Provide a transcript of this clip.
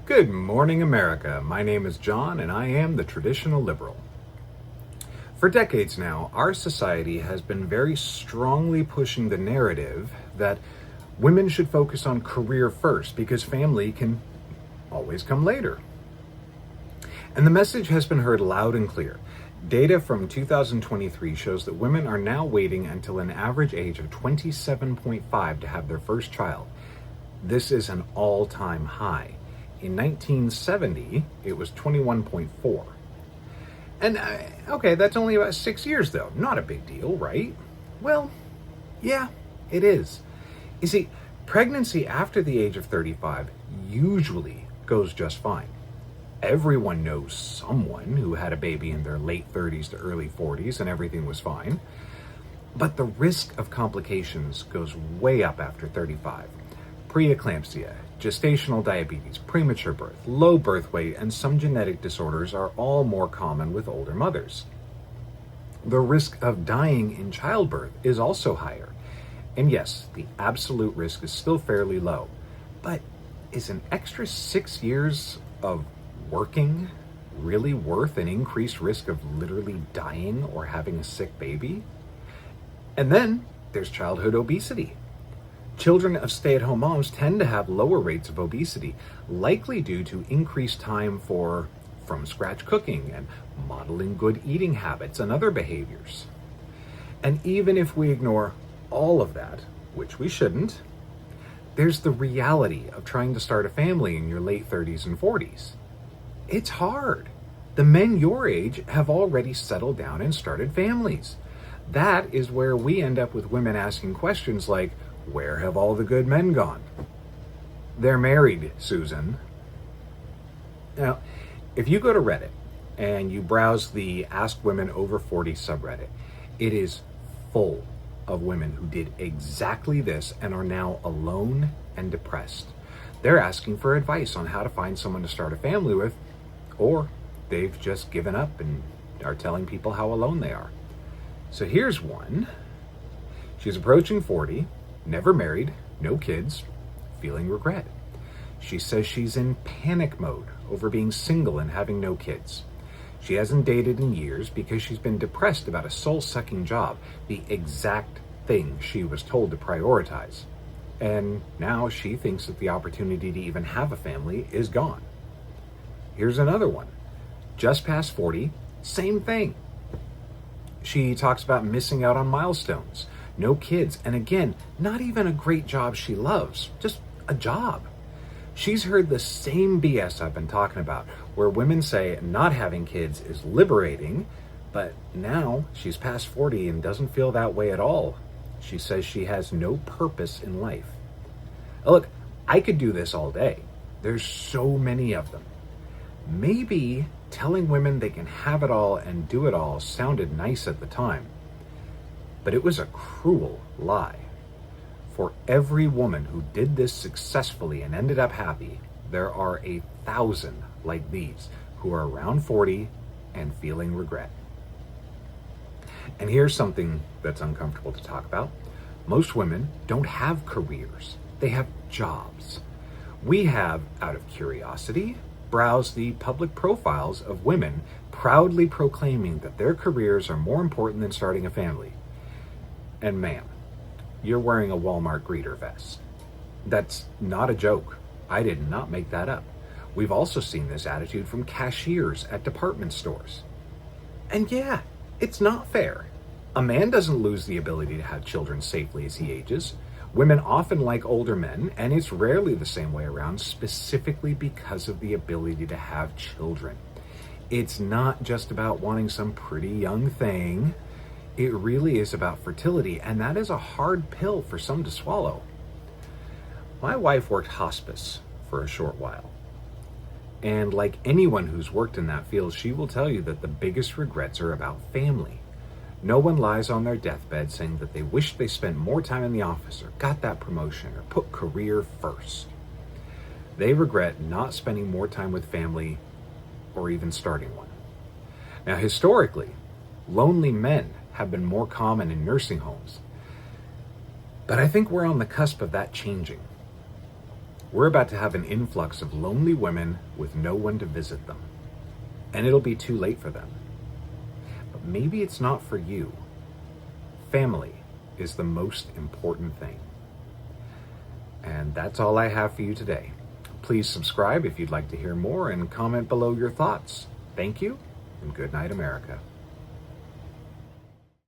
Good morning, America. My name is John, and I am the traditional liberal. For decades now, our society has been very strongly pushing the narrative that women should focus on career first because family can always come later. And the message has been heard loud and clear. Data from 2023 shows that women are now waiting until an average age of 27.5 to have their first child. This is an all-time high. In 1970, it was 21.4. And okay, that's only about 6 years though. Not a big deal, right? Well, yeah, it is. You see, pregnancy after the age of 35 usually goes just fine. Everyone knows someone who had a baby in their late 30s to early 40s and everything was fine. But the risk of complications goes way up after 35. Preeclampsia, gestational diabetes, premature birth, low birth weight, and some genetic disorders are all more common with older mothers. The risk of dying in childbirth is also higher. And yes, the absolute risk is still fairly low. But is an extra 6 years of working really worth an increased risk of literally dying or having a sick baby? And then there's childhood obesity. Children of stay-at-home moms tend to have lower rates of obesity, likely due to increased time for from-scratch cooking and modeling good eating habits and other behaviors. And even if we ignore all of that, which we shouldn't, there's the reality of trying to start a family in your late 30s and 40s. It's hard. The men your age have already settled down and started families. That is where we end up with women asking questions like, where have all the good men gone? They're married, Susan. Now, if you go to Reddit and you browse the Ask Women Over 40 subreddit, it is full of women who did exactly this and are now alone and depressed. They're asking for advice on how to find someone to start a family with, or they've just given up and are telling people how alone they are. So here's one. She's approaching 40, never married, no kids, feeling regret. She says she's in panic mode over being single and having no kids. She hasn't dated in years because she's been depressed about a soul-sucking job, the exact thing she was told to prioritize. And now she thinks that the opportunity to even have a family is gone. Here's another one. Just past 40, same thing. She talks about missing out on milestones, no kids, and again, not even a great job she loves, just a job. She's heard the same BS I've been talking about, where women say not having kids is liberating, but now she's past 40 and doesn't feel that way at all. She says she has no purpose in life. Look, I could do this all day. There's so many of them. Maybe telling women they can have it all and do it all sounded nice at the time, but it was a cruel lie. For every woman who did this successfully and ended up happy, there are 1,000 like these who are around 40 and feeling regret. And here's something that's uncomfortable to talk about. Most women don't have careers. They have jobs. We have, out of curiosity, browsed the public profiles of women proudly proclaiming that their careers are more important than starting a family. And ma'am, you're wearing a Walmart greeter vest. That's not a joke. I did not make that up. We've also seen this attitude from cashiers at department stores. And yeah, it's not fair. A man doesn't lose the ability to have children safely as he ages. Women often like older men, and it's rarely the same way around, specifically because of the ability to have children. It's not just about wanting some pretty young thing. It really is about fertility, and that is a hard pill for some to swallow. My wife worked hospice for a short while. And like anyone who's worked in that field, she will tell you that the biggest regrets are about family. No one lies on their deathbed saying that they wish they spent more time in the office or got that promotion or put career first. They regret not spending more time with family or even starting one. Now, historically, lonely men have been more common in nursing homes. But I think we're on the cusp of that changing. We're about to have an influx of lonely women with no one to visit them. And it'll be too late for them. But maybe it's not for you. Family is the most important thing. And that's all I have for you today. Please subscribe if you'd like to hear more and comment below your thoughts. Thank you, and good night, America.